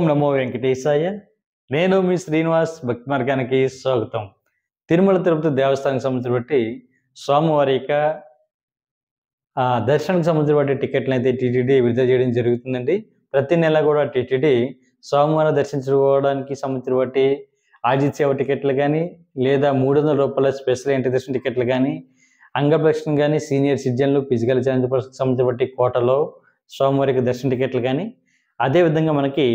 ఓం నమో వెంకటేశాయ. నేను మీ శ్రీనివాస్ భక్తి మార్గానికి స్వాగతం. తిరుమల తిరుపతి దేవస్థానానికి సంబంధించి బట్టి స్వామివారి యొక్క దర్శనానికి సంబంధించి బట్టి టికెట్లను అయితే టీటీడీ విడుదల చేయడం జరుగుతుందండి. ప్రతి నెల కూడా టీటీడీ స్వామివారిని దర్శించుకోవడానికి సంబంధించి బట్టి ఆజిత్ సేవ టికెట్లు కానీ, లేదా ₹300 స్పెషల్ ఎంట్రీ దర్శన టికెట్లు కానీ, అంగప్రదక్షిణ కానీ, సీనియర్ సిటిజన్లు, ఫిజికల్ ఛాలెంజ్ పర్సన్కి సంబంధించి బట్టి కోటలో స్వామివారికి దర్శన టికెట్లు కానీ, అదేవిధంగా మనకి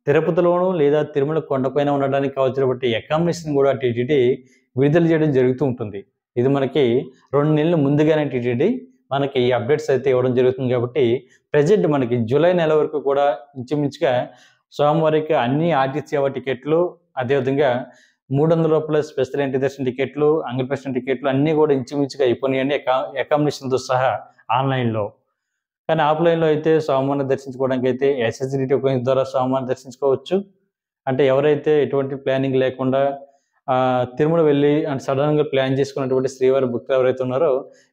తిరుపతిలోను లేదా తిరుమల కొండపైన ఉండడానికి కావాల్సిన బట్టి అకామిడేషన్ కూడా టీటీడీ విడుదల చేయడం జరుగుతూ ఉంటుంది. ఇది మనకి 2 నెలలు ముందుగానే టీటీడీ మనకి ఈ అప్డేట్స్ అయితే ఇవ్వడం జరుగుతుంది. కాబట్టి ప్రజెంట్ మనకి జూలై నెల వరకు కూడా ఇంచుమించుగా స్వామివారికి అన్ని ఆర్టీసీ సేవ టికెట్లు, అదేవిధంగా ₹300 స్పెషల్ ఎంట్రీ దర్శన టికెట్లు, అంగప్రదక్షిణ టికెట్లు అన్నీ కూడా ఇంచుమించుగా అయిపోయినాయండి అకామిడేషన్తో సహా ఆన్లైన్లో. కానీ ఆఫ్లైన్లో అయితే స్వామివారిని దర్శించుకోవడానికి అయితే ఎస్ఎస్డి టోకెన్స్ ద్వారా స్వామివారిని దర్శించుకోవచ్చు. అంటే ఎవరైతే ఎటువంటి ప్లానింగ్ లేకుండా తిరుమల వెళ్ళి అండ్ సడన్గా ప్లాన్ చేసుకున్నటువంటి శ్రీవారి భక్తులు ఎవరైతే ఉన్నారో,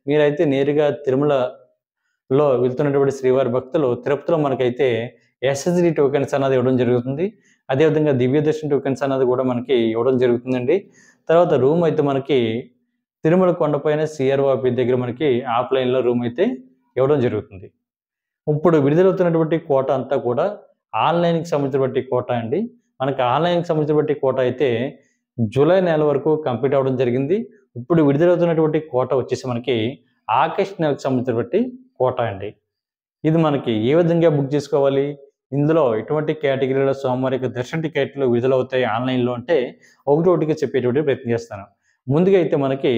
మీరైతే నేరుగా తిరుమలలో వెళ్తున్నటువంటి శ్రీవారి భక్తులు తిరుపతిలో మనకైతే ఎస్ఎస్డి టోకెన్స్ అన్నది ఇవ్వడం జరుగుతుంది. అదేవిధంగా దివ్య దర్శన టోకెన్స్ అన్నది కూడా మనకి ఇవ్వడం జరుగుతుందండి. తర్వాత రూమ్ అయితే మనకి తిరుమల కొండపైన సిఆర్ఓ ఆఫీస్ దగ్గర మనకి ఆఫ్లైన్లో రూమ్ అయితే ఇవ్వడం జరుగుతుంది. ఇప్పుడు విడుదలవుతున్నటువంటి కోట అంతా కూడా ఆన్లైన్కి సంబంధించినటువంటి కోట అండి. మనకి ఆన్లైన్కి సంబంధించినటువంటి కోట అయితే జూలై నెల వరకు కంప్లీట్ అవ్వడం జరిగింది. ఇప్పుడు విడుదలవుతున్నటువంటి కోట వచ్చేసి మనకి ఆగస్ట్ నెలకు సంబంధించినటువంటి కోట అండి. ఇది మనకి ఏ విధంగా బుక్ చేసుకోవాలి, ఇందులో ఎటువంటి కేటగిరీలో స్వామివారి యొక్క దర్శన టికెట్లు విడుదలవుతాయి ఆన్లైన్లో అంటే ఒకటిగా చెప్పేటువంటి ప్రయత్నం చేస్తాను. ముందుగా అయితే మనకి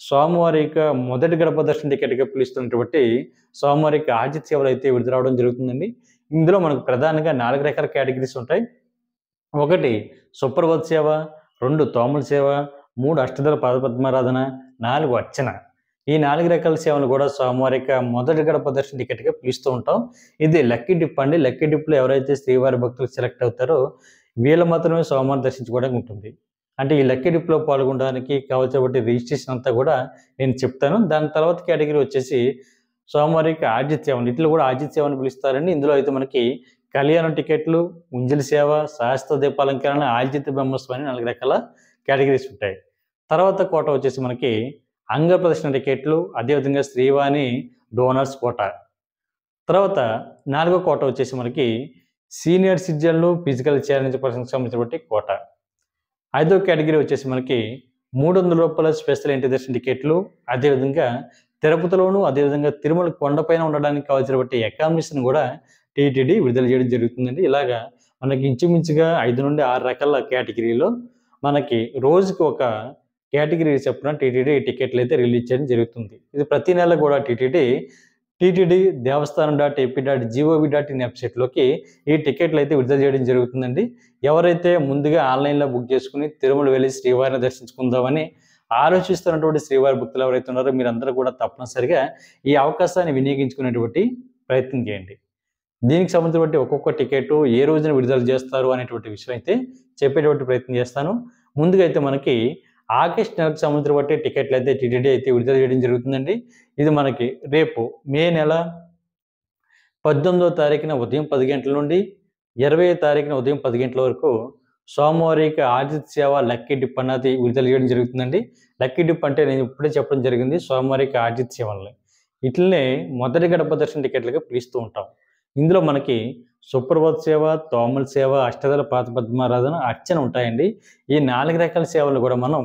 స్వామివారి యొక్క మొదటి గడప దర్శన టికెట్గా పిలుస్తున్నటువంటి స్వామివారి యొక్క ఆజిత్ సేవలు అయితే విడుదలవడం జరుగుతుందండి. ఇందులో మనకు ప్రధానంగా 4 రకాల కేటగిరీస్ ఉంటాయి. 1 సుప్రభాత్ సేవ, 2 తోమల సేవ, 3 అష్టదళ పాదపద్మారాధన, 4 అర్చన. ఈ 4 రకాల సేవలు కూడా స్వామివారి యొక్క మొదటి గడప దర్శన టికెట్గా పిలుస్తూ ఉంటాం. ఇది లక్కీ డిప్ అండి. లక్కీ డిప్లో ఎవరైతే శ్రీవారి భక్తులు సెలెక్ట్ అవుతారో వీళ్ళు మాత్రమే స్వామివారిని దర్శించుకోవడానికి ఉంటుంది. అంటే ఈ లక్కీ డిప్లో పాల్గొనడానికి కావాల్సిన రిజిస్ట్రేషన్ అంతా కూడా నేను చెప్తాను. దాని తర్వాత కేటగిరీ వచ్చేసి స్వామివారికి ఆజిత్ సేవ, ఇట్లా కూడా ఆజిత్ సేవ అని పిలుస్తారండి. ఇందులో అయితే మనకి కళ్యాణం టికెట్లు, ఉంజలి సేవ, శాస్త్ర దీపాలంకరణ, ఆజిత్ బ్రహ్మోత్సవం అని 4 రకాల కేటగిరీస్ ఉంటాయి. తర్వాత కోట వచ్చేసి మనకి అంగ ప్రదర్శన టికెట్లు, అదేవిధంగా శ్రీవాణి డోనర్స్ కోట. తర్వాత 4వ కోట వచ్చేసి మనకి సీనియర్ సిటిజన్లు, ఫిజికల్ ఛాలెంజ్ పర్సన్కి సంబంధించినటువంటి కోట. 5వ కేటగిరీ వచ్చేసి మనకి ₹300 స్పెషల్ ఎంట్రీ దర్శన టికెట్లు, అదేవిధంగా తిరుపతిలోను అదేవిధంగా తిరుమల కొండపైన ఉండడానికి కావాల్సినటువంటి అకామిడేషన్ కూడా టీటీడీ విడుదల చేయడం జరుగుతుందండి. ఇలాగా మనకి ఇంచుమించుగా 5 నుండి 6 రకాల కేటగిరీలో మనకి రోజుకి ఒక కేటగిరీ చొప్పున టీటీడీ టికెట్లు అయితే రిలీజ్ చేయడం జరుగుతుంది. ఇది ప్రతి నెల కూడా టీటీడీ దేవస్థానం.ap.gov.in వెబ్సైట్లోకి ఈ టికెట్లు అయితే విడుదల చేయడం జరుగుతుందండి. ఎవరైతే ముందుగా ఆన్లైన్లో బుక్ చేసుకుని తిరుమల వెళ్ళి శ్రీవారిని దర్శించుకుందామని ఆలోచిస్తున్నటువంటి శ్రీవారి భక్తులు ఎవరైతే ఉన్నారో మీరందరూ కూడా తప్పనిసరిగా ఈ అవకాశాన్ని వినియోగించుకునేటువంటి ప్రయత్నం చేయండి. దీనికి సంబంధించిన ఒక్కొక్క టికెట్ ఏ రోజున విడుదల చేస్తారు అనేటువంటి విషయం అయితే చెప్పేటువంటి ప్రయత్నం చేస్తాను. ముందుగా అయితే మనకి ఆగస్ట్ నెలకు సంబంధించిన టికెట్లు అయితే టీటీడీ అయితే విడుదల చేయడం జరుగుతుందండి. ఇది మనకి రేపు మే నెల 18వ తారీఖున ఉదయం 10 గంటల నుండి 20వ తారీఖున ఉదయం 10 గంటల వరకు స్వామివారికి ఆజిత్ సేవ లక్కీ డిప్ అన్నది విడుదల చేయడం జరుగుతుందండి. లక్కీ డిప్ అంటే నేను ఇప్పుడే చెప్పడం జరిగింది స్వామివారికి ఆజిత్ సేవల్ని. ఇట్లనే మొదటి గడప దర్శన టికెట్లుగా పిలుస్తూ ఉంటాం. ఇందులో మనకి సుప్రభాత్ సేవ, తోమల సేవ, అష్టదళ పాదపద్మారాధన, అర్చన ఉంటాయండి. ఈ 4 రకాల సేవలు కూడా మనం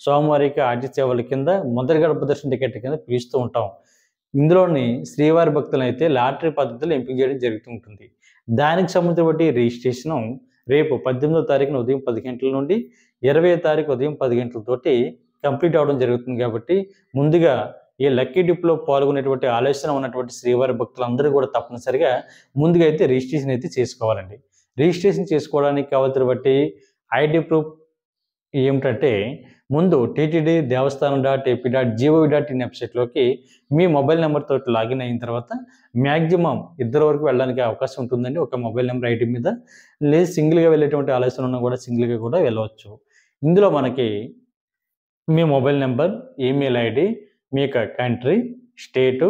స్వామివారికి ఆజిత్ సేవల కింద మొదటి గడప దర్శన టికెట్ కింద పిలుస్తూ ఉంటాం. ఇందులోని శ్రీవారి భక్తులను అయితే లాటరీ పద్ధతిలో ఎంపిక చేయడం జరుగుతూ ఉంటుంది. దానికి సంబంధించిన రిజిస్ట్రేషను రేపు 18వ తారీఖున ఉదయం 10 గంటల నుండి 20వ తారీఖు ఉదయం 10 గంటలతోటి కంప్లీట్ అవ్వడం జరుగుతుంది. కాబట్టి ముందుగా ఈ లక్కీ డిప్లో పాల్గొనేటువంటి ఆలోచన ఉన్నటువంటి శ్రీవారి భక్తులందరూ కూడా తప్పనిసరిగా ముందుగా అయితే రిజిస్ట్రేషన్ అయితే చేసుకోవాలండి. రిజిస్ట్రేషన్ చేసుకోవడానికి కావాల్సిన ఐడి ప్రూఫ్ ఏమిటంటే ముందు టీటీడీ దేవస్థానం.ap.gov.in వెబ్సైట్లోకి మీ మొబైల్ నెంబర్ తోటి లాగిన్ అయిన తర్వాత మ్యాక్సిమం 2 వరకు వెళ్ళడానికి అవకాశం ఉంటుందండి. ఒక మొబైల్ నెంబర్ ఐడి మీద, లేదు సింగిల్గా వెళ్ళేటువంటి ఆలోచన ఉన్నా కూడా సింగిల్గా కూడా వెళ్ళవచ్చు. ఇందులో మనకి మీ మొబైల్ నెంబర్, ఈమెయిల్ ఐడి, మీ యొక్క కంట్రీ, స్టేటు,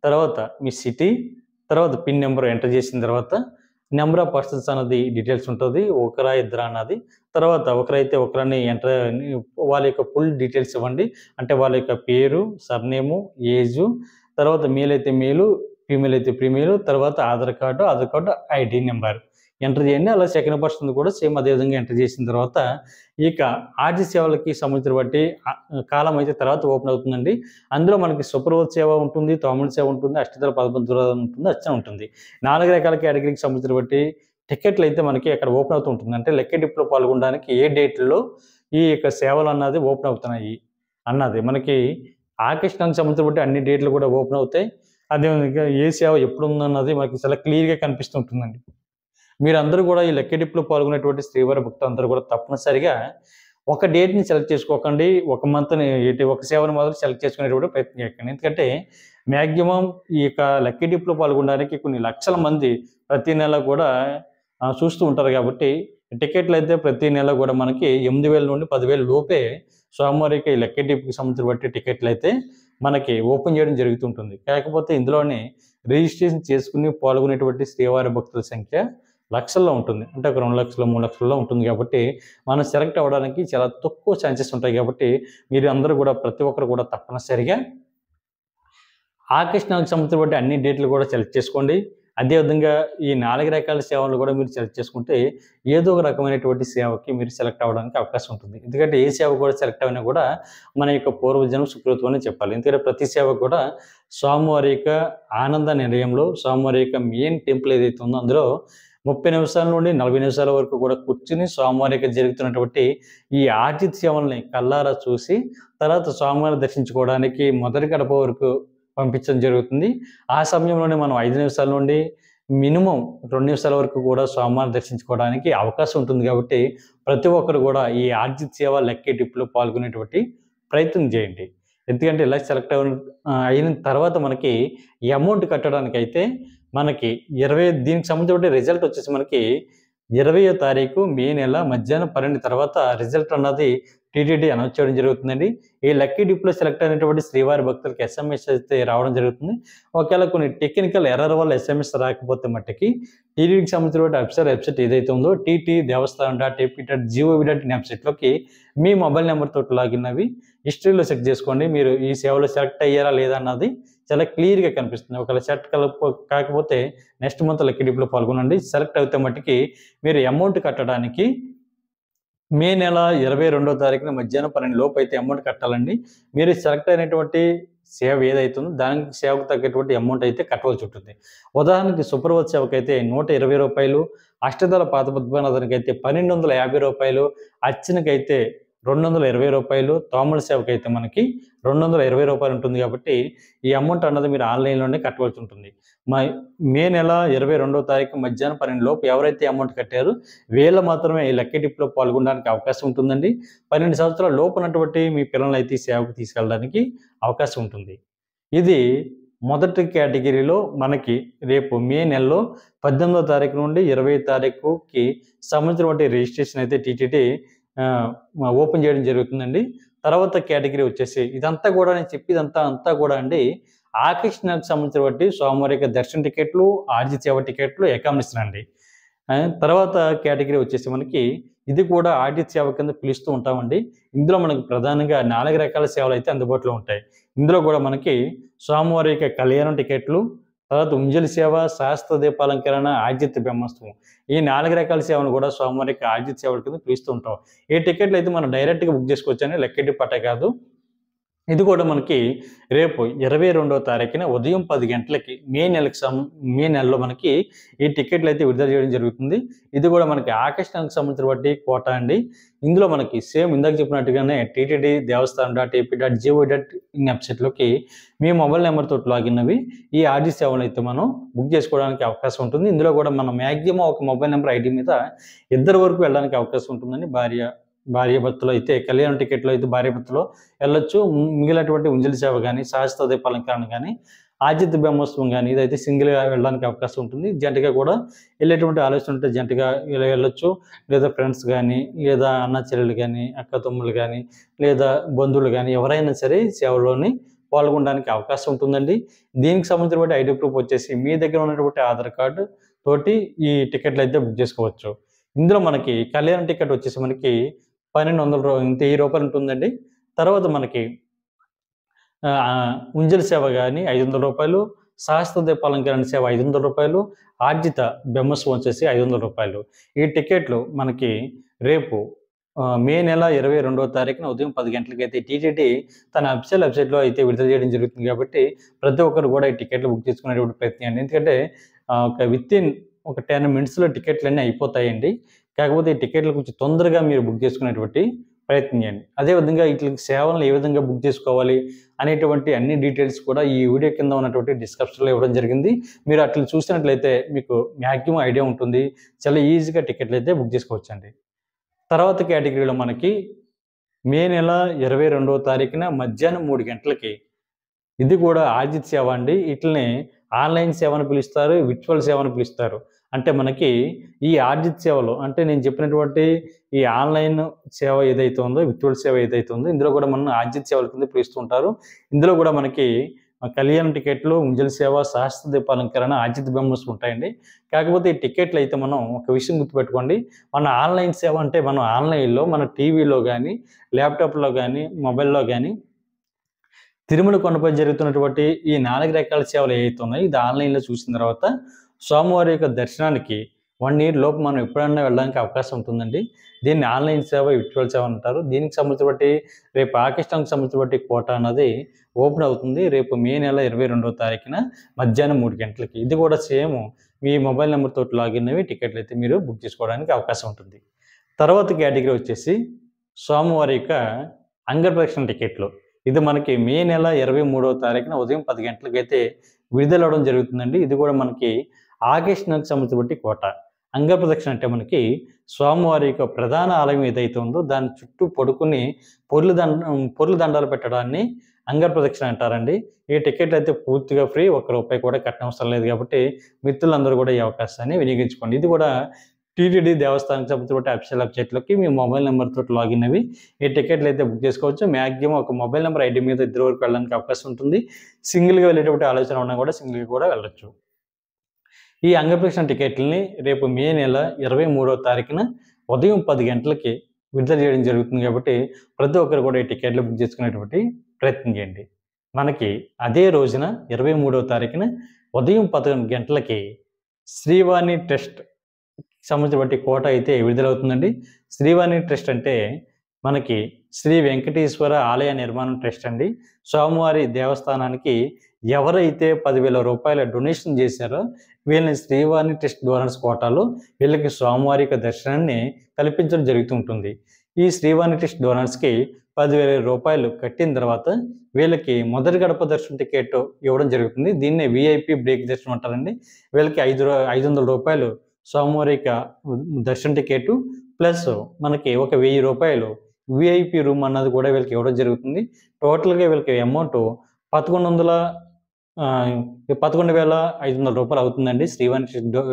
తర్వాత మీ సిటీ, తర్వాత పిన్ నెంబర్ ఎంటర్ చేసిన తర్వాత నెంబర్ ఆఫ్ పర్సన్స్ అన్నది డీటెయిల్స్ ఉంటుంది, ఒకరా ఇద్దరా అన్నది. తర్వాత ఒకరైతే ఒకరిని వాళ్ళ యొక్క ఫుల్ డీటెయిల్స్ ఇవ్వండి. అంటే వాళ్ళ యొక్క పేరు, సర్నేము, ఏజు, తర్వాత మేల్ అయితే మేలు, ఫీమేల్ అయితే ఫీమేలు, తర్వాత Aadhaar card ID number enter చేయండి. అలా సెకండ్ పర్సన్ కూడా సేమ్ అదే విధంగా ఎంటర్ చేసిన తర్వాత ఇక ఆర్జీ సేవలకి సంబంధించిన బట్టి కాలం అయితే తర్వాత ఓపెన్ అవుతుందండి. అందులో మనకి సూపర్వైజర్ సేవ ఉంటుంది, తోమల సేవ ఉంటుంది, అష్టదళ పదబంధుల ఉంటుంది, అర్చన ఉంటుంది. 4 రకాల కేటగిరీకి సంబంధించిన బట్టి టికెట్లు అయితే మనకి అక్కడ ఓపెన్ అవుతూ ఉంటుంది. అంటే లెక్కిడిప్లో పాల్గొనడానికి ఏ డేట్లో ఈ యొక్క సేవలు అన్నది ఓపెన్ అవుతున్నాయి అన్నది మనకి ఆకర్షణకు సంబంధించిన బట్టి అన్ని డేట్లు కూడా ఓపెన్ అవుతాయి. అదేవిధంగా ఏ సేవ ఎప్పుడు ఉందన్నది మనకి చాలా క్లియర్గా కనిపిస్తుంటుందండి. మీరందరూ కూడా ఈ లెక్కిడిప్లో పాల్గొనేటువంటి శ్రీవారి భక్తులు అందరూ కూడా తప్పనిసరిగా ఒక డేట్ని సెలెక్ట్ చేసుకోకండి, ఒక మంత్ని ఒక సేవను మాత్రం సెలెక్ట్ చేసుకునేటువంటి ప్రయత్నం చేయకండి. ఎందుకంటే మ్యాక్సిమం ఈ యొక్క లెక్కిడిప్లో పాల్గొనడానికి కొన్ని లక్షల మంది ప్రతి నెల కూడా చూస్తూ ఉంటారు. కాబట్టి టికెట్లు అయితే ప్రతి నెల కూడా మనకి 8,000 నుండి 10,000 లోపే స్వామివారికి లెక్కిడిప్కి సంబంధించిన బట్టి టికెట్లు అయితే మనకి ఓపెన్ చేయడం జరుగుతుంటుంది. కాకపోతే ఇందులోనే రిజిస్ట్రేషన్ చేసుకుని పాల్గొనేటువంటి శ్రీవారి భక్తుల సంఖ్య లక్షల్లో ఉంటుంది. అంటే ఒక 2 లక్షలు 3 లక్షల్లో ఉంటుంది. కాబట్టి మనం సెలెక్ట్ అవ్వడానికి చాలా తక్కువ ఛాన్సెస్ ఉంటాయి. కాబట్టి మీరు అందరూ కూడా ప్రతి ఒక్కరు కూడా తప్పనిసరిగా ఆకర్షణకు సంబంధించిన బట్టి అన్ని డేట్లు కూడా సెలెక్ట్ చేసుకోండి. అదేవిధంగా ఈ 4 రకాల సేవలు కూడా మీరు సెలెక్ట్ చేసుకుంటే ఏదో ఒక రకమైనటువంటి సేవకి మీరు సెలెక్ట్ అవ్వడానికి అవకాశం ఉంటుంది. ఎందుకంటే ఏ సేవ కూడా సెలెక్ట్ అయినా కూడా మన యొక్క పూర్వజన్మ సుకృతం అని చెప్పాలి. ఎందుకంటే ప్రతి సేవ కూడా స్వామివారి యొక్క ఆనంద నిలయంలో స్వామివారి యొక్క మెయిన్ టెంపుల్ ఏదైతే ఉందో అందులో 30 నిమిషాల నుండి 40 నిమిషాల వరకు కూడా కూర్చుని స్వామివారికి జరుగుతున్నటువంటి ఈ ఆర్జిత సేవల్ని కళ్ళారా చూసి తర్వాత స్వామివారిని దర్శించుకోవడానికి మొదటి గడప వరకు పంపించడం జరుగుతుంది. ఆ సమయంలోనే మనం 5 నిమిషాల నుండి మినిమం 2 నిమిషాల వరకు కూడా స్వామివారిని దర్శించుకోవడానికి అవకాశం ఉంటుంది. కాబట్టి ప్రతి ఒక్కరు కూడా ఈ ఆర్జిత సేవ లెక్కిడిప్లో పాల్గొనేటువంటి ప్రయత్నం చేయండి. ఎందుకంటే ఇలా సెలెక్ట్ అయిన తర్వాత మనకి ఈ అమౌంట్ కట్టడానికి అయితే మనకి దీనికి సంబంధించిన రిజల్ట్ వచ్చేసి మనకి 20వ తారీఖు మే నెల మధ్యాహ్నం 12 తర్వాత రిజల్ట్ అన్నది టీటీడీ అనౌన్స్ చేయడం జరుగుతుందండి. ఈ లెక్కిడిప్లో సెలెక్ట్ అయినటువంటి శ్రీవారి భక్తులకి SMS అయితే రావడం జరుగుతుంది. ఒకవేళ కొన్ని టెక్నికల్ ఎర్రర్ వల్ల SMS రాకపోతే మట్టుకి టీటీడీకి సంబంధించిన అఫీషియల్ వెబ్సైట్ ఏదైతే ఉందో ttdevastanam.ap.gov.in వెబ్సైట్లోకి మీ మొబైల్ నెంబర్తో లాగిన్ అవి హిస్టరీలో చెక్ చేసుకోండి. మీరు ఈ సేవలో సెలెక్ట్ అయ్యారా లేదా అన్నది చాలా క్లియర్గా కనిపిస్తుంది. ఒకవేళ సెలెక్ట్ కాకపోతే నెక్స్ట్ మంత్ లెక్కిడిప్లో పాల్గొనండి. సెలెక్ట్ అయితే మట్టుకి మీరు అమౌంట్ కట్టడానికి మే నెల 22వ తారీఖున మధ్యాహ్నం 12 లోపు అయితే అమౌంట్ కట్టాలండి. మీరు సెలెక్ట్ అయినటువంటి సేవ ఏదైతే ఉందో దానికి సేవకు తగ్గటువంటి అమౌంట్ అయితే కట్టవలసి ఉంటుంది. ఉదాహరణకి సూపర్వైజర్ సేవకి అయితే ₹120, అష్టదళ పాదపద్మనాథానికి అయితే ₹1,250, అర్చనకైతే ₹220, తోమల సేవకి అయితే మనకి ₹220 ఉంటుంది. కాబట్టి ఈ అమౌంట్ అన్నది మీరు ఆన్లైన్లోనే కట్టవలసి ఉంటుంది. మే నెల 22వ తారీఖు మధ్యాహ్నం 12 లోపు ఎవరైతే అమౌంట్ కట్టారో వీళ్ళు మాత్రమే ఈ లెక్కిడిప్లో పాల్గొనడానికి అవకాశం ఉంటుందండి. 12 సంవత్సరాల లోపు ఉన్నటువంటి మీ పిల్లల్ని అయితే ఈ సేవకు తీసుకెళ్ళడానికి అవకాశం ఉంటుంది. ఇది మొదటి కేటగిరీలో మనకి రేపు మే నెలలో 18వ తారీఖు నుండి 20వ తారీఖుకి సంబంధించినటువంటి రిజిస్ట్రేషన్ అయితే టీటీడీ ఓపెన్ చేయడం జరుగుతుందండి. తర్వాత కేటగిరీ వచ్చేసి ఇదంతా కూడా నేను చెప్పేదంతా కూడా అండి ఆకర్షణకు సంబంధించినటువంటి స్వామివారి యొక్క దర్శన టికెట్లు, ఆర్జిత సేవ టికెట్లు, అకామిడేషన్ అండి. తర్వాత కేటగిరీ వచ్చేసి మనకి ఇది కూడా ఆర్జిత సేవ కింద పిలుస్తూ ఉంటామండి. ఇందులో మనకు ప్రధానంగా 4 రకాల సేవలు అయితే అందుబాటులో ఉంటాయి. ఇందులో కూడా మనకి స్వామివారి యొక్క కళ్యాణం టికెట్లు, తర్వాత ఉంజలి సేవ, శాస్త్ర దీపాలంకరణ, ఆర్జిత బ్రహ్మోత్సవం ఈ 4 రకాల సేవలు కూడా స్వామివారి యొక్క ఆర్జిత సేవల కింద పిలుస్తూ ఉంటాం. ఈ టికెట్లు అయితే మనం డైరెక్ట్గా బుక్ చేసుకోవచ్చని లెక్కిడిప్ పట్టే కాదు. ఇది కూడా మనకి రేపు 22వ తారీఖున ఉదయం 10 గంటలకి మే నెలలో మనకి ఈ టికెట్లు అయితే విడుదల చేయడం జరుగుతుంది. ఇది కూడా మనకి ఆకర్షణకు సంబంధించిన కోట అండి. ఇందులో మనకి సేమ్ ఇందాక చెప్పినట్టుగానే ttdevastanam.ap.gov.in వెబ్సైట్లోకి మీ మొబైల్ నెంబర్తో లాగిన్ అవి ఈ ఆర్జీ సేవలు అయితే మనం బుక్ చేసుకోవడానికి అవకాశం ఉంటుంది. ఇందులో కూడా మనం మ్యాక్సిమం ఒక మొబైల్ నెంబర్ ఐడి మీద 2 వరకు వెళ్ళడానికి అవకాశం ఉంటుందండి. భార్యాభర్తలు అయితే కళ్యాణ టికెట్లో అయితే భార్యాభర్తలో వెళ్ళొచ్చు. మిగిలినటువంటి ఉంజలి సేవ కానీ, సహస్ర దీపాలంకరణ కానీ, ఆర్జిత బ్రహ్మోత్సవం కానీ ఇదైతే సింగిల్గా వెళ్ళడానికి అవకాశం ఉంటుంది. జంటగా కూడా వెళ్ళేటువంటి ఆలోచన ఉంటే జంటగా ఇలా వెళ్ళొచ్చు. లేదా ఫ్రెండ్స్ కానీ, లేదా అన్న చెల్లెలు కానీ, అక్క తమ్ముళ్ళు కానీ, లేదా బంధువులు కానీ ఎవరైనా సరే సేవలోని పాల్గొనడానికి అవకాశం ఉంటుందండి. దీనికి సంబంధించినటువంటి ఐడి ప్రూఫ్ వచ్చేసి మీ దగ్గర ఉన్నటువంటి ఆధార్ కార్డు, తోటి ఈ టికెట్లు అయితే బుక్ చేసుకోవచ్చు. ఇందులో మనకి కళ్యాణ టికెట్ వచ్చేసి మనకి 1200 రూ. 1000 ఉంటుందండి. తర్వాత మనకి ఉంజల్ సేవ గాని రూ. 500, సహస్ర దీపాలంకరణ సేవ రూ. 500, ఆర్జిత బ్రహ్మోత్సవం వచ్చేసి రూ. 500. ఈ టికెట్లు మనకి రేపు మే నెల 22వ తారీఖున ఉదయం 10 గంటలకైతే టీటీడీ తన అఫీషియల్ వెబ్‌సైట్‌లో అయితే విడుదల చేయడం జరుగుతుంది కాబట్టి, ప్రతి ఒక్కరు కూడా ఈ టికెట్లు బుక్ చేసుకునేటువంటి ప్రయత్నం చేయండి. ఎందుకంటే వితిన్ ఒక 10 మినిట్స్‌లో టికెట్లన్నీ అయిపోతాయండి. కాకపోతే ఈ టికెట్లు కొంచెం తొందరగా మీరు బుక్ చేసుకునేటువంటి ప్రయత్నం చేయండి. అదేవిధంగా వీటికి సేవలను ఏ విధంగా బుక్ చేసుకోవాలి అనేటువంటి అన్ని డీటెయిల్స్ కూడా ఈ వీడియో కింద ఉన్నటువంటి డిస్క్రిప్షన్‌లో ఇవ్వడం జరిగింది. మీరు అట్లా చూసినట్లయితే మీకు మాక్సిమం ఐడియా ఉంటుంది. చాలా ఈజీగా టికెట్లు అయితే బుక్ చేసుకోవచ్చండి. తర్వాత కేటగిరీలో మనకి మే నెల 22వ తారీఖున మధ్యాహ్నం 3 గంటలకి ఇది కూడా ఆర్జిత సేవ అండి. వీటిల్ని ఆన్‌లైన్ సేవ అని పిలుస్తారు. విర్చువల్ సేవ అని పిలుస్తారు. అంటే మనకి ఈ ఆర్జిత సేవలో అంటే నేను చెప్పినటువంటి ఈ ఆన్‌లైన్ సేవ ఏదైతే ఉందో, విర్చువల్ సేవ ఏదైతే ఉందో ఇందులో కూడా మనం ఆర్జిత సేవల కింద పిలుస్తూ ఉంటారు. ఇందులో కూడా మనకి కళ్యాణ టికెట్లు, ఉంజల్ సేవ, సహస్ర దీపాలంకరణ, ఆర్జిత బ్రహ్మోత్సవం ఉంటాయండి. కాకపోతే ఈ టికెట్లు అయితే మనం ఒక విషయం గుర్తుపెట్టుకోండి. మన ఆన్‌లైన్ సేవ అంటే మనం ఆన్‌లైన్‌లో మన టీవీలో గానీ, ల్యాప్‌టాప్‌లో గానీ, మొబైల్‌లో గానీ తిరుమల కొండపై జరుగుతున్నటువంటి ఈ 4 రకాల సేవలు ఏవైతే ఉన్నాయో ఇది ఆన్‌లైన్‌లో చూసిన తర్వాత స్వామివారి యొక్క దర్శనానికి 1 ఇయర్ లోపు మనం ఎప్పుడన్నా వెళ్ళడానికి అవకాశం ఉంటుందండి. దీన్ని ఆన్‌లైన్ సేవ, విర్చువల్ సేవ అంటారు. దీనికి సంబంధించి రేపు ఆగస్టుకి సంబంధించి కోటా అన్నది ఓపెన్ అవుతుంది. రేపు మే నెల 22వ తారీఖున మధ్యాహ్నం 3 గంటలకి. ఇది కూడా సేమ్ మీ మొబైల్ నెంబర్ తోటి లాగిన్ అయ్యి టికెట్లు అయితే మీరు బుక్ చేసుకోవడానికి అవకాశం ఉంటుంది. తర్వాత కేటగిరీ వచ్చేసి స్వామివారి యొక్క అంగప్రదక్షిణ టికెట్లు. ఇది మనకి మే నెల 23వ తారీఖున ఉదయం 10 గంటలకైతే విడుదలవ్వడం జరుగుతుందండి. ఇది కూడా మనకి ఆగస్టు నెలకు సంబంధించి కోటా. అంగప్రదక్షిణ అంటే మనకి స్వామివారి యొక్క ప్రధాన ఆలయం ఏదైతే ఉందో దాని చుట్టూ పడుకుని పొర్లు దండాలు పెట్టడాన్ని అంగప్రదక్షిణ అంటారండి. ఈ టికెట్ అయితే పూర్తిగా ఫ్రీ. ₹1 కూడా కట్టనవసరం లేదు కాబట్టి మిత్రులందరూ కూడా ఈ అవకాశాన్ని వినియోగించుకోండి. ఇది కూడా టీటీడీ దేవస్థానానికి సంబంధించిన అఫీషియల్ వెబ్‌సైట్‌లోకి మీ మొబైల్ నెంబర్ తోటి లాగిన్ అయ్యి ఈ టికెట్లు అయితే బుక్ చేసుకోవచ్చు. మాక్సిమం ఒక మొబైల్ నెంబర్ ఐడీ మీద ఇద్దరు వరకు వెళ్ళడానికి అవకాశం ఉంటుంది. సింగిల్‌గా వెళ్ళేటువంటి ఆలోచన ఉన్నా కూడా సింగిల్‌గా కూడా వెళ్ళొచ్చు. ఈ అంగప్రదక్షిణ టికెట్లని రేపు మే నెల 23వ తారీఖున ఉదయం 10 గంటలకి విడుదల చేయడం జరుగుతుంది కాబట్టి ప్రతి ఒక్కరు కూడా ఈ టికెట్లు బుక్ చేసుకునేటువంటి ప్రయత్నం చేయండి. మనకి అదే రోజున 23వ తారీఖున ఉదయం 11 గంటలకి శ్రీవాణి ట్రస్ట్ సంబంధించిన కోటా అయితే విడుదలవుతుందండి. శ్రీవాణి ట్రస్ట్ అంటే మనకి శ్రీ వెంకటేశ్వర ఆలయ నిర్మాణం ట్రస్ట్ అండి. స్వామివారి దేవస్థానానికి ఎవరైతే ₹10,000 డొనేషన్ చేశారో వీళ్ళని శ్రీవాణి ట్రస్ట్ డోనర్స్ కోటాలో వీళ్ళకి స్వామివారి యొక్క దర్శనాన్ని కల్పించడం జరుగుతూ ఉంటుంది. ఈ శ్రీవాణి ట్రస్ట్ డోనర్స్‌కి ₹10,000 కట్టిన తర్వాత వీళ్ళకి మొదటి గడప దర్శనం టికెట్ ఇవ్వడం జరుగుతుంది. దీన్నే వీఐపీ బ్రేక్ దర్శనం అంటారండి. వీళ్ళకి ₹500 స్వామివారి యొక్క దర్శన టికెట్ ప్లస్ మనకి ఒక ₹1000 వీఐపీ రూమ్ అన్నది కూడా వీళ్ళకి ఇవ్వడం జరుగుతుంది. టోటల్‌గా వీళ్ళకి అమౌంట్ 11,500 అవుతుందండి శ్రీవాణి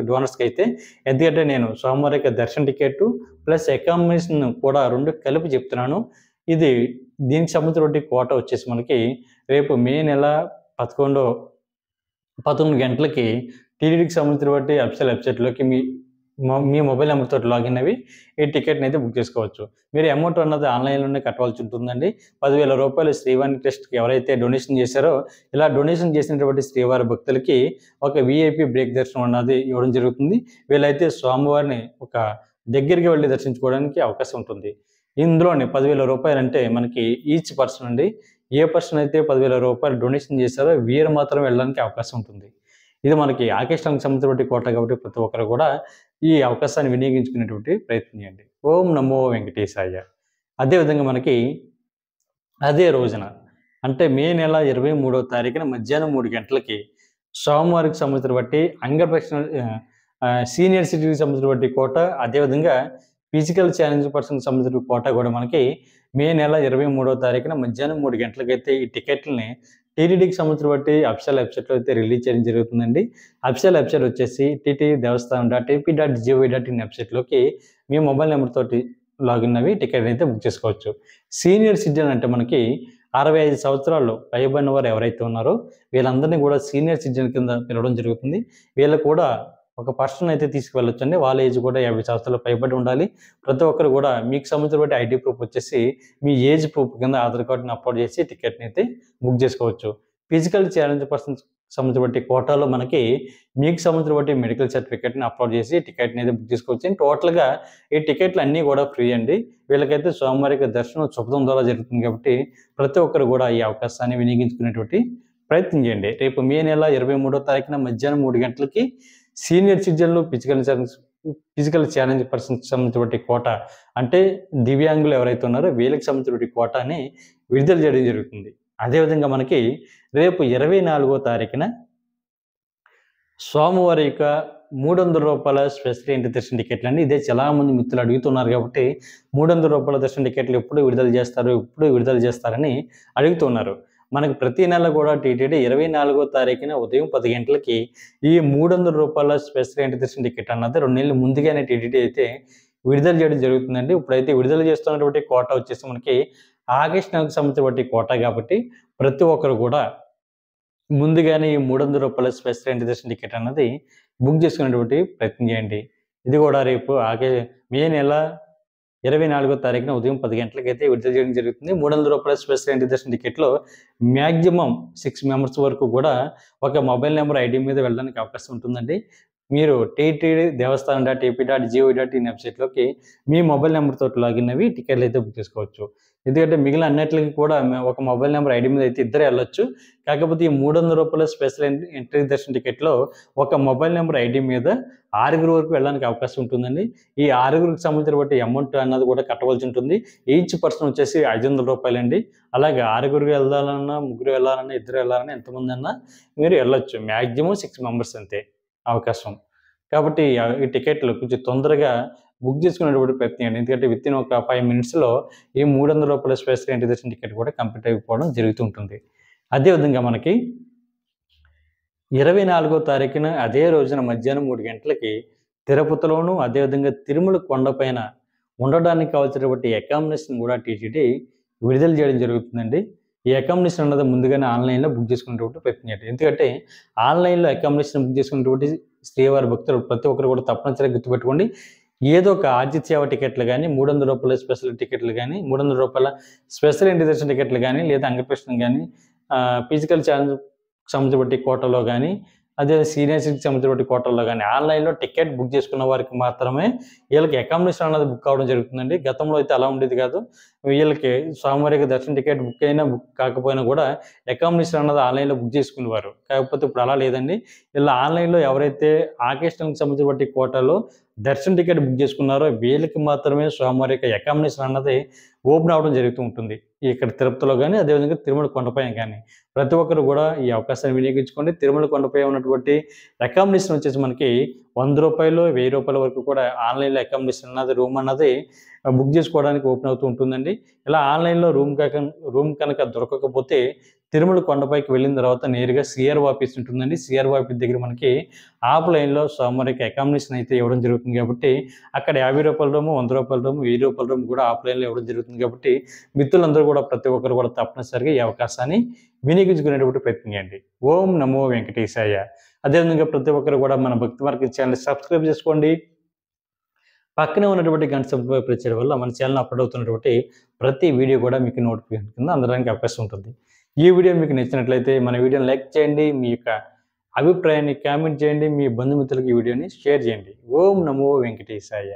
డోనర్స్‌కి అయితే. ఎందుకంటే నేను స్వామివారి యొక్క దర్శన టికెట్ ప్లస్ అకామిడేషన్ కూడా 2 కలిపి చెప్తున్నాను. దీనికి సంబంధించిన కోటా వచ్చేసి మనకి రేపు మే నెల 11 గంటలకి టీటీడీకి సంబంధించినటువంటి అఫీషియల్ వెబ్‌సైట్‌లోకి మీ మొబైల్ నెంబర్ తోటి లాగిన్ అయ్యి ఈ టికెట్‌ని అయితే బుక్ చేసుకోవచ్చు. మీరు అమౌంట్ అన్నది ఆన్‌లైన్‌లోనే కట్టవలసి ఉంటుందండి. ₹10,000 శ్రీవాణి ట్రస్ట్‌కి ఎవరైతే డొనేషన్ చేశారో ఇలా డొనేషన్ చేసినటువంటి శ్రీవారి భక్తులకి ఒక వీఐపీ బ్రేక్ దర్శనం అన్నది ఇవ్వడం జరుగుతుంది. వీళ్ళైతే స్వామివారిని ఒక దగ్గరికి వెళ్లి దర్శించుకోవడానికి అవకాశం ఉంటుంది. ఇందులోనే ₹10,000 అంటే మనకి ఈచ్ పర్సన్ అండి. ఏ పర్సన్ అయితే ₹10,000 డొనేషన్ చేశారో వీరు మాత్రం వెళ్ళడానికి అవకాశం ఉంటుంది. ఇది మనకి ఆగస్టుకి సంబంధించిన కోటా కాబట్టి ప్రతి ఒక్కరు కూడా ఈ అవకాశాన్ని వినియోగించుకునేటువంటి ప్రయత్నం చేయండి. ఓం నమో వెంకటేశాయ. అదేవిధంగా మనకి అదే రోజున అంటే మే నెల 23వ తారీఖున మధ్యాహ్నం 3 గంటలకి స్వామివారికి సంబంధించిన అంగప్రదక్షిణ సీనియర్ సిటిజన్‌కి సంబంధించిన కోటా అదేవిధంగా ఫిజికల్ ఛాలెంజ్ పర్సన్‌కి సంబంధించిన కోటా కూడా మనకి మే నెల 23వ తారీఖున మధ్యాహ్నం 3 గంటలకైతే ఈ టికెట్లని టీటీడీకి సంబంధించిన అఫీషియల్ వెబ్‌సైట్‌లో అయితే రిలీజ్ చేయడం జరుగుతుందండి. అఫీషియల్ వెబ్‌సైట్ వచ్చేసి ttdevastanam.ap.gov.in వెబ్‌సైట్‌లోకి మీ మొబైల్ నెంబర్ తోటి లాగిన్ అయ్యి టికెట్ అయితే బుక్ చేసుకోవచ్చు. సీనియర్ సిటిజన్ అంటే మనకి 65 సంవత్సరాలు పైబడిన వారు ఎవరైతే ఉన్నారో వీళ్ళందరినీ కూడా సీనియర్ సిటిజన్ కింద పిలవడం జరుగుతుంది. వీళ్ళు కూడా ఒక పర్సన్ అయితే తీసుకువెళ్ళొచ్చండి. వాళ్ళ ఏజ్ కూడా 50 సంవత్సరాలు పైబడి ఉండాలి. ప్రతి ఒక్కరు కూడా మీకు సంబంధించిన బట్టి ఐడీ ప్రూఫ్ వచ్చేసి మీ ఏజ్ ప్రూఫ్ కింద ఆధార్ కార్డ్‌ని అప్లోడ్ చేసి టికెట్‌ని అయితే బుక్ చేసుకోవచ్చు. ఫిజికల్ ఛాలెంజ్ పర్సన్స్ సంబంధించిన బట్టి కోటాలో మనకి మీకు సంబంధించిన బట్టి మెడికల్ సర్టిఫికేట్‌ని అప్లోడ్ చేసి టికెట్‌ని అయితే బుక్ చేసుకోవచ్చు. టోటల్‌గా ఈ టికెట్లు అన్నీ కూడా ఫ్రీ అండి. వీళ్ళకైతే స్వామివారికి దర్శనం శుభదం ద్వారా జరుగుతుంది కాబట్టి ప్రతి ఒక్కరు కూడా ఈ అవకాశాన్ని వినియోగించుకునేటువంటి ప్రయత్నం చేయండి. రేపు మే నెల 23వ తారీఖున మధ్యాహ్నం 3 గంటలకి సీనియర్ సిటిజన్లు ఫిజికల్ ఛాలెంజ్ పర్సన్స్‌కి సంబంధించినటువంటి కోటా అంటే దివ్యాంగులు ఎవరైతే ఉన్నారో వీళ్ళకి సంబంధించినటువంటి కోటాని విడుదల చేయడం జరుగుతుంది. అదేవిధంగా మనకి రేపు 24వ తారీఖున స్వామివారి యొక్క రూ. 300 స్పెషల్ ఎంట్రీ దర్శన టికెట్లండి. ఇదే చాలా మంది మిత్రులు అడుగుతున్నారు కాబట్టి రూ. 300 దర్శన టికెట్లు ఎప్పుడు విడుదల చేస్తారని అడుగుతున్నారు. మనకు ప్రతి నెల కూడా టీటీడీ 24వ తారీఖున ఉదయం 10 గంటలకి ఈ రూ. 300 స్పెషల్ ఎంట్రీ దర్శన టికెట్ అన్నది 2 నెలల ముందుగానే టీటీడీ అయితే విడుదల చేయడం జరుగుతుందండి. ఇప్పుడైతే విడుదల చేస్తున్నటువంటి కోటా వచ్చేసి మనకి ఆగస్టు నెలకు సంబంధించినటువంటి కోటా కాబట్టి ప్రతి ఒక్కరు కూడా ముందుగానే ఈ రూ. 300 స్పెషల్ ఎంట్రీ దర్శన టికెట్ అన్నది బుక్ చేసుకునేటువంటి ప్రయత్నం చేయండి. ఇది కూడా రేపు మే నెల 24వ తారీఖున ఉదయం 10 గంటలకైతే విడుదల చేయడం జరుగుతుంది. రూ. 300 స్పెషల్ ఎంట్రీ దర్శన టికెట్‌లో మాక్సిమం 6 మెంబర్స్ వరకు కూడా ఒక మొబైల్ నెంబర్ ఐడీ మీద వెళ్ళడానికి అవకాశం ఉంటుందండి. మీరు టీటీడీ దేవస్థానం.ఏపీ.జీఓవీ.ఇన్ వెబ్‌సైట్‌లోకి మీ మొబైల్ నెంబర్‌తో లాగిన్ అయ్యి టికెట్లు అయితే బుక్ చేసుకోవచ్చు. ఎందుకంటే మిగిలిన అన్నిట్లకి కూడా ఒక మొబైల్ నెంబర్ ఐడీ మీద అయితే ఇద్దరే వెళ్ళొచ్చు. కాకపోతే ఈ రూ. 300 స్పెషల్ ఎంట్రీ దర్శన టికెట్‌లో ఒక మొబైల్ నెంబర్ ఐడీ మీద 6 వరకు వెళ్ళడానికి అవకాశం ఉంటుందండి. ఈ 6కి సంబంధించినటువంటి అమౌంట్ అన్నది కూడా కట్టవలసి ఉంటుంది. ఈచ్ పర్సన్ వచ్చేసి రూ. 500 అండి. అలాగే 6 వెళ్ళాలన్నా, ముగ్గురు వెళ్ళాలన్నా, ఇద్దరు వెళ్ళాలన్నా ఎంతమంది అన్నా మీరు వెళ్ళొచ్చు. మాక్సిమం 6 మెంబర్స్ అంతే అవకాశం. కాబట్టి ఈ టికెట్లు కొంచెం తొందరగా బుక్ చేసుకునేటువంటి ప్రయత్నం చేయండి. ఎందుకంటే వితిన్ ఒక 5 మినిట్స్‌లో ఈ రూ. 300 స్పెషల్ ఎంట్రీ దర్శన టికెట్ కూడా కంప్లీట్ అయిపోవడం జరుగుతూ ఉంటుంది. అదేవిధంగా మనకి 24వ తారీఖున అదే రోజున మధ్యాహ్నం 3 గంటలకి తిరుపతిలోను, అదేవిధంగా తిరుమల కొండపైన ఉండడానికి కావాల్సినటువంటి అకామిడేషన్ కూడా టీటీడీ విడుదల చేయడం జరుగుతుందండి. ఈ అకామిడేషన్ అన్నది ముందుగానే ఆన్‌లైన్‌లో బుక్ చేసుకునేటువంటి ప్రయత్నం చేయండి. ఎందుకంటే ఆన్‌లైన్‌లో అకామిడేషన్ బుక్ చేసుకునేటువంటి శ్రీవారి భక్తులు ప్రతి ఒక్కరు కూడా తప్పనిసరిగా గుర్తుపెట్టుకోండి. ఏదో ఒక ఆర్జిత సేవ టికెట్లు గానీ, రూ. 300 స్పెషల్ టికెట్లు గానీ, రూ. 300 స్పెషల్ ఎంట్రీ దర్శన టికెట్లు గానీ, లేదా అంగప్రదర్శనం గానీ, ఫిజికల్ ఛాలెంజ్ సంబంధించిన కోటాలో గానీ, అదే సీనియర్ సిటిజన్‌కి సంబంధించిన కోటాలో గానీ ఆన్‌లైన్‌లో టికెట్ బుక్ చేసుకున్న వారికి మాత్రమే వీళ్ళకి అకామిడేషన్ అన్నది బుక్ అవ్వడం జరుగుతుందండి. గతంలో అయితే అలా ఉండేది కాదు. వీళ్ళకి స్వామివారికి దర్శన టికెట్ బుక్ అయినా, బుక్ కాకపోయినా కూడా అకామిడేషన్ అన్నది ఆన్‌లైన్‌లో బుక్ చేసుకునేవారు. కాకపోతే ఇప్పుడు అలా లేదండి. ఇలా ఆన్‌లైన్‌లో ఎవరైతే ఆకేషన్‌కి సంబంధించిన కోటాలో దర్శన టికెట్ బుక్ చేసుకున్నారో వీళ్ళకి మాత్రమే స్వామివారి యొక్క అకామిడేషన్ అన్నది ఓపెన్ అవ్వడం జరుగుతూ ఉంటుంది. ఇక్కడ తిరుపతిలో గానీ, అదేవిధంగా తిరుమల కొండపైన గానీ. ప్రతి ఒక్కరు కూడా ఈ అవకాశాన్ని వినియోగించుకోండి. తిరుమల కొండపై ఉన్నటువంటి అకామిడేషన్ వచ్చేసి మనకి రూ. 100, రూ. 1000 వరకు కూడా ఆన్‌లైన్‌లో అకామిడేషన్ అన్నది రూమ్ అన్నది బుక్ చేసుకోవడానికి ఓపెన్ అవుతూ ఉంటుందండి. ఇలా ఆన్‌లైన్‌లో రూమ్ కనుక దొరకకపోతే తిరుమల కొండపైకి వెళ్ళిన తర్వాత నేరుగా సీఆర్ఓ ఆఫీస్ ఉంటుందండి. సీఆర్ఓ ఆఫీస్ దగ్గర మనకి ఆఫ్‌లైన్‌లో స్వామివారికి అకామిడేషన్ అయితే ఇవ్వడం జరుగుతుంది కాబట్టి అక్కడ రూ. 50 రూము, రూ. 100 రూము, రూ. 1000 కూడా ఆఫ్‌లైన్‌లో ఇవ్వడం జరుగుతుంది కాబట్టి మిత్రులందరూ కూడా ప్రతి ఒక్కరు కూడా తప్పనిసరిగా ఈ అవకాశాన్ని వినియోగించుకునేటువంటి ప్రయత్నం చేయండి. ఓం నమో వెంకటేశాయ. అదేవిధంగా ప్రతి ఒక్కరు కూడా మన భక్తి మార్గం ఛానల్ సబ్స్క్రైబ్ చేసుకోండి. పక్కనే ఉన్నటువంటి గంట సింబల్ ప్రెస్ చేయడం వల్ల మన ఛానల్ అప్లోడ్ అవుతున్నటువంటి ప్రతి వీడియో కూడా మీకు నోటిఫికేషన్ కింద అందడానికి అవకాశం ఉంటుంది. ఈ వీడియో మీకు నచ్చినట్లయితే మన వీడియోని లైక్ చేయండి. మీ యొక్క అభిప్రాయాన్ని కామెంట్ చేయండి. మీ బంధుమిత్రులకు ఈ వీడియోని షేర్ చేయండి. ఓం నమో వెంకటేశాయ.